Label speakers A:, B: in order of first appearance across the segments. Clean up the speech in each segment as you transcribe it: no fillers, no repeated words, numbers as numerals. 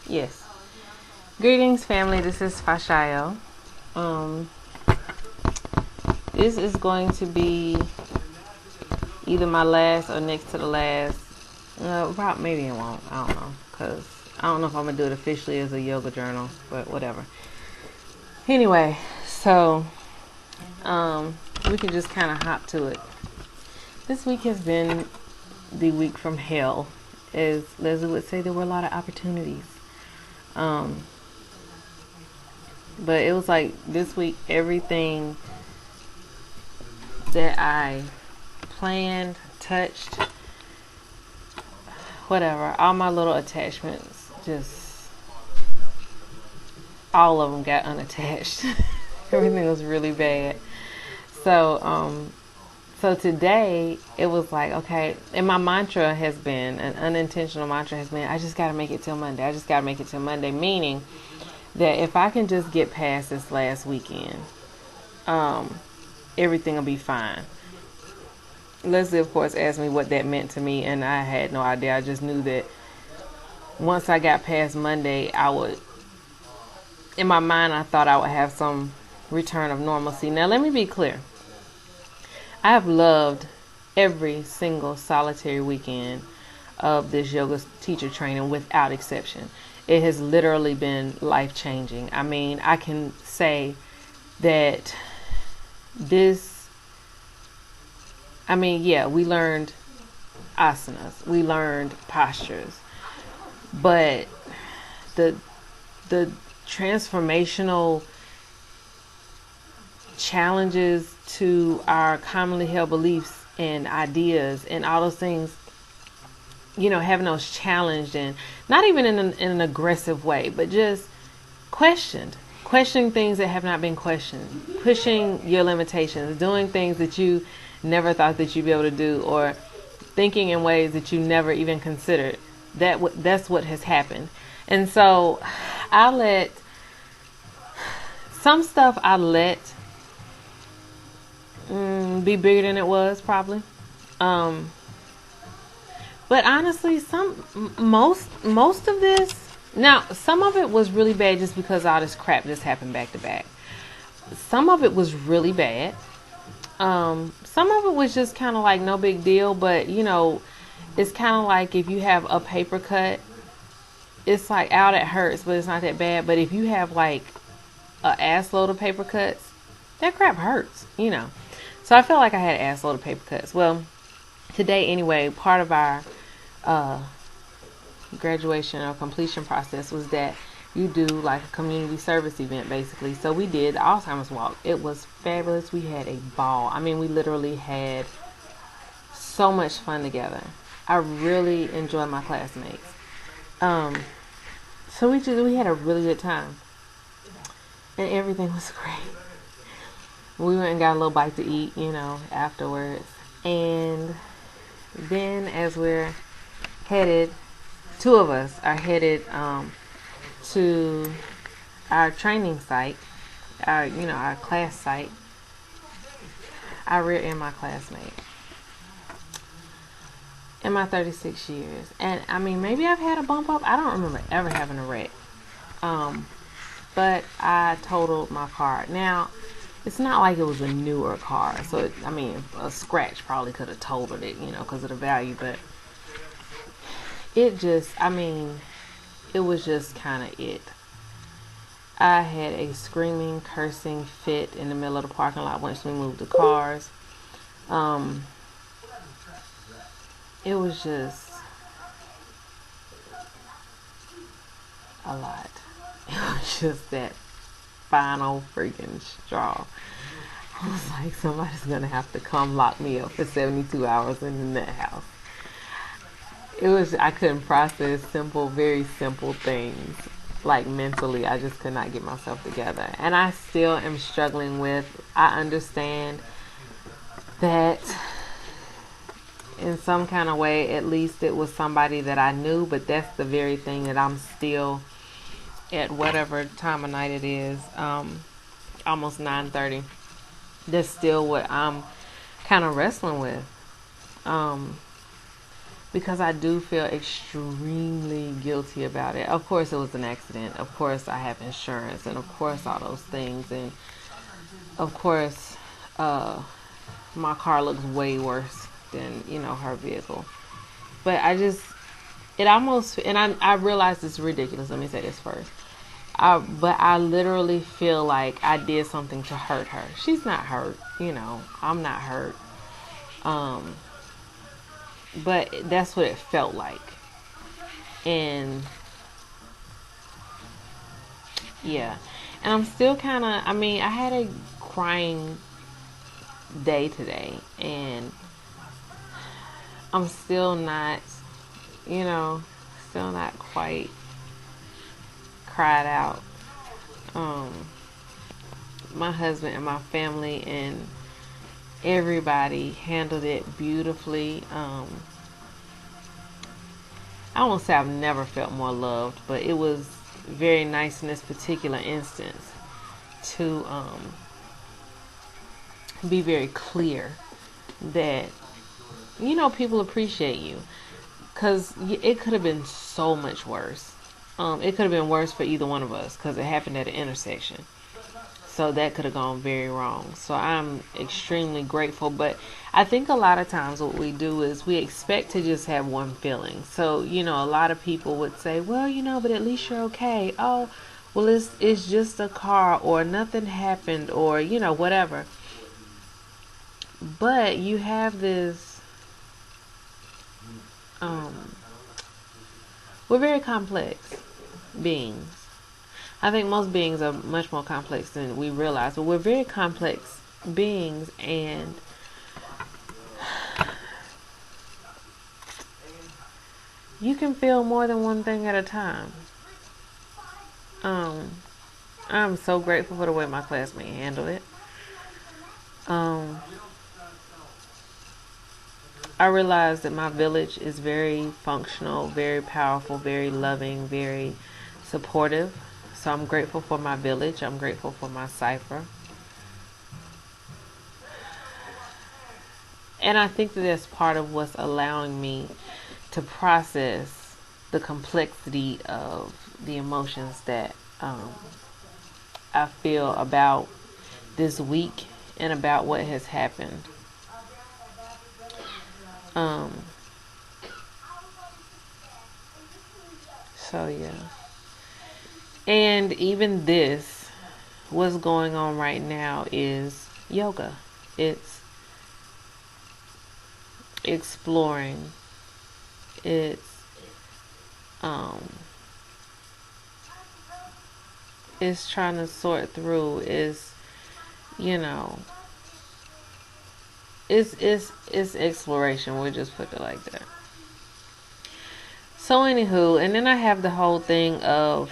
A: Yes. Greetings, family. This is Fashayo. This is going to be either my last or next to the last. Maybe it won't. I don't know. Because I don't know if I'm going to do it officially as a yoga journal, but whatever. Anyway, so we can just kind of hop to it. This week has been the week from hell. As Leslie would say, there were a lot of opportunities. But it was like this week, everything that I planned, touched, whatever, all my little attachments, just all of them got unattached. Everything was really bad. So today it was like, okay, and my mantra has been, an unintentional mantra has been, I just got to make it till Monday. I just got to make it till Monday, meaning that if I can just get past this last weekend, everything will be fine. Leslie, of course, asked me what that meant to me, and I had no idea. I just knew that once I got past Monday, I would, in my mind, I thought I would have some return of normalcy. Now, let me be clear. I have loved every single solitary weekend of this yoga teacher training without exception. It has literally been life-changing. I mean, I can say that we learned asanas, we learned postures, but the transformational challenges to our commonly held beliefs and ideas and all those things, having those challenged, and not even in an aggressive way, but just questioning things that have not been questioned, pushing your limitations, doing things that you never thought that you'd be able to do, or thinking in ways that you never even considered. That's what has happened. And so I let some stuff be bigger than it was, probably. But honestly, most of this, now some of it was really bad just because all this crap just happened back to back. Some of it was really bad. Some of it was just kind of like no big deal, but it's kind of like if you have a paper cut, it's like, ow, that hurts, but it's not that bad. But if you have like an ass load of paper cuts, that crap hurts, So I felt like I had an ass load of paper cuts. Well, today anyway, part of our graduation or completion process was that you do like a community service event, basically. So we did the Alzheimer's walk. It was fabulous. We had a ball. I mean, we literally had so much fun together. I really enjoyed my classmates. So we had a really good time, and everything was great. We went and got a little bite to eat, afterwards. And then as we're headed, two of us are headed to our training site, our class site. I rear-end my classmate in my 36 years. And I mean, maybe I've had a bump up. I don't remember ever having a wreck. But I totaled my car. Now, it's not like it was a newer car. So, a scratch probably could have totaled it, because of the value. But it was just kind of it. I had a screaming, cursing fit in the middle of the parking lot once we moved the cars. It was just a lot. It was just that final freaking straw. I was like, somebody's gonna have to come lock me up for 72 hours in that house. I couldn't process very simple things. Like mentally, I just could not get myself together. And I still am struggling with, I understand that in some kind of way, at least it was somebody that I knew, but that's the very thing that I'm still, at whatever time of night it is, almost 9:30, that's still what I'm kind of wrestling with. because I do feel extremely guilty about it. Of course, it was an accident. Of course, I have insurance, and of course, all those things. And of course, my car looks way worse than, her vehicle. But it almost, and I realize it's ridiculous. Let me say this first. But I literally feel like I did something to hurt her. She's not hurt, I'm not hurt. But that's what it felt like. And yeah. And I'm still kind of, I had a crying day today. And I'm still not, still not quite cried out. My husband and my family and everybody handled it beautifully. I won't say I've never felt more loved, but it was very nice in this particular instance to be very clear that people appreciate you, because it could have been so much worse. It could have been worse for either one of us because it happened at an intersection. So that could have gone very wrong. So I'm extremely grateful. But I think a lot of times what we do is we expect to just have one feeling. So, a lot of people would say, well, but at least you're okay. Oh, well, it's just a car, or nothing happened, or, whatever. But you have this, we're very complex beings. I think most beings are much more complex than we realize, but we're very complex beings, and you can feel more than one thing at a time. I'm so grateful for the way my classmate handled it. I realized that my village is very functional, very powerful, very loving, very supportive. So I'm grateful for my village. I'm grateful for my cipher. And I think that that's part of what's allowing me to process the complexity of the emotions that I feel about this week and about what has happened. So yeah. And even this, what's going on right now is yoga. It's exploring. It's trying to sort through. It's exploration. We'll just put it like that. So anywho, and then I have the whole thing of,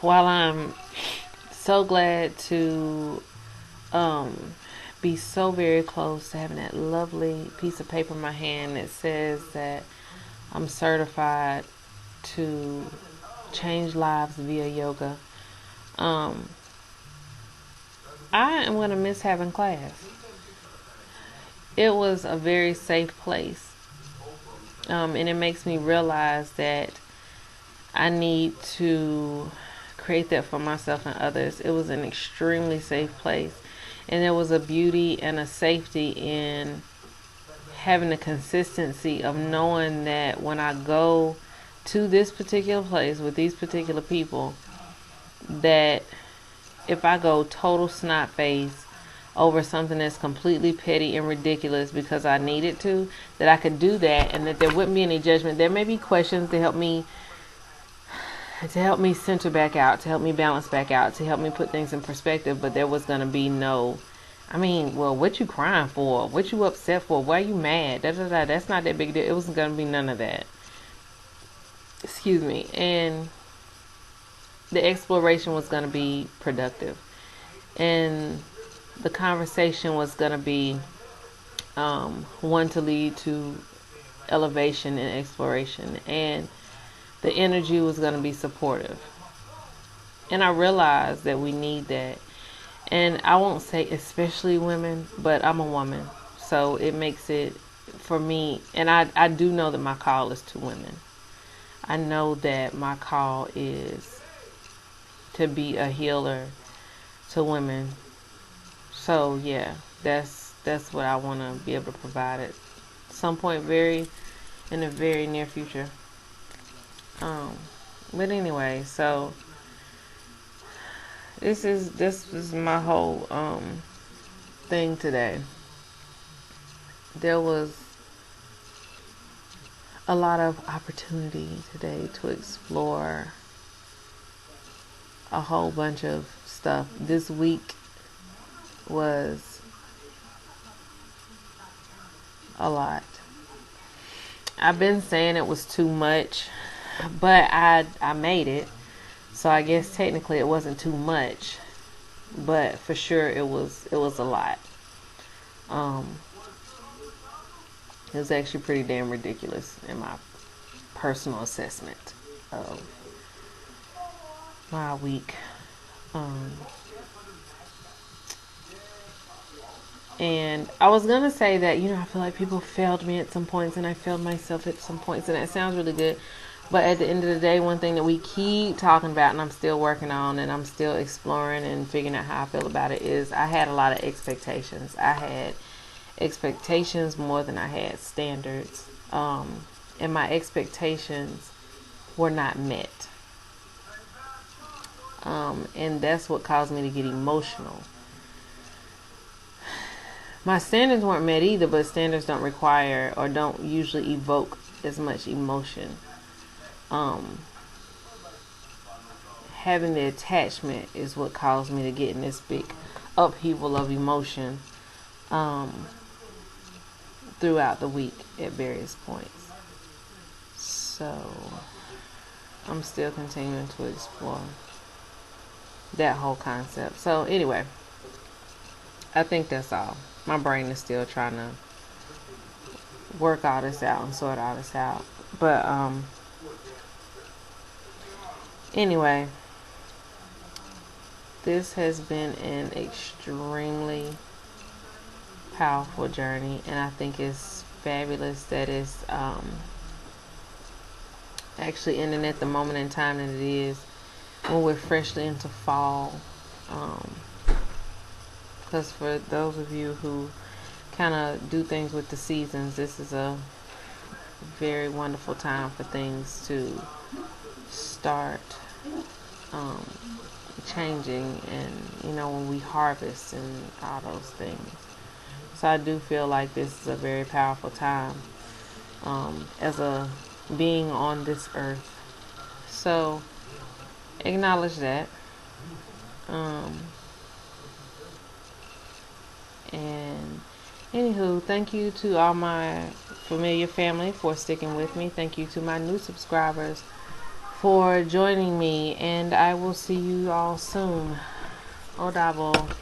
A: while I'm so glad to be so very close to having that lovely piece of paper in my hand that says that I'm certified to change lives via yoga, I am going to miss having class. It was a very safe place. And it makes me realize that I need to create that for myself and others. It was an extremely safe place. And there was a beauty and a safety in having a consistency of knowing that when I go to this particular place with these particular people, that if I go total snot face over something that's completely petty and ridiculous because I needed to, that I could do that, and that there wouldn't be any judgment. There may be questions to help me center back out, to help me balance back out, to help me put things in perspective, but there was going to be no, well, what you crying for? What you upset for? Why are you mad? That's not that big a deal. It wasn't going to be none of that. Excuse me. And the exploration was going to be productive. And the conversation was going to be one to lead to elevation and exploration. And the energy was going to be supportive. And I realized that we need that. And I won't say especially women, but I'm a woman. So it makes it for me, and I do know that my call is to women. I know that my call is to be a healer to women. So yeah, that's what I want to be able to provide at some point, in the very near future. But anyway, so this is my whole thing today. There was a lot of opportunity today to explore a whole bunch of stuff. This week was a lot. I've been saying it was too much, but I made it. So I guess technically it wasn't too much, but for sure it was a lot. It was actually pretty damn ridiculous in my personal assessment of my week. And I was going to say that, I feel like people failed me at some points and I failed myself at some points, and that sounds really good. But at the end of the day, one thing that we keep talking about and I'm still working on and I'm still exploring and figuring out how I feel about it is I had a lot of expectations. I had expectations more than I had standards. And my expectations were not met. And that's what caused me to get emotional. My standards weren't met either, but standards don't require or don't usually evoke as much emotion. Having the attachment is what caused me to get in this big upheaval of emotion throughout the week at various points. So I'm still continuing to explore that whole concept. So anyway, I think that's all. My brain is still trying to work all this out and sort all this out. But anyway, this has been an extremely powerful journey, and I think it's fabulous that it's actually ending at the moment in time that it is when we're freshly into fall. Because for those of you who kind of do things with the seasons, this is a very wonderful time for things to start changing, and when we harvest and all those things. So I do feel like this is a very powerful time as a being on this earth. So acknowledge that. And anywho, thank you to all my familiar family for sticking with me. Thank you to my new subscribers for joining me, and I will see you all soon. Odabo.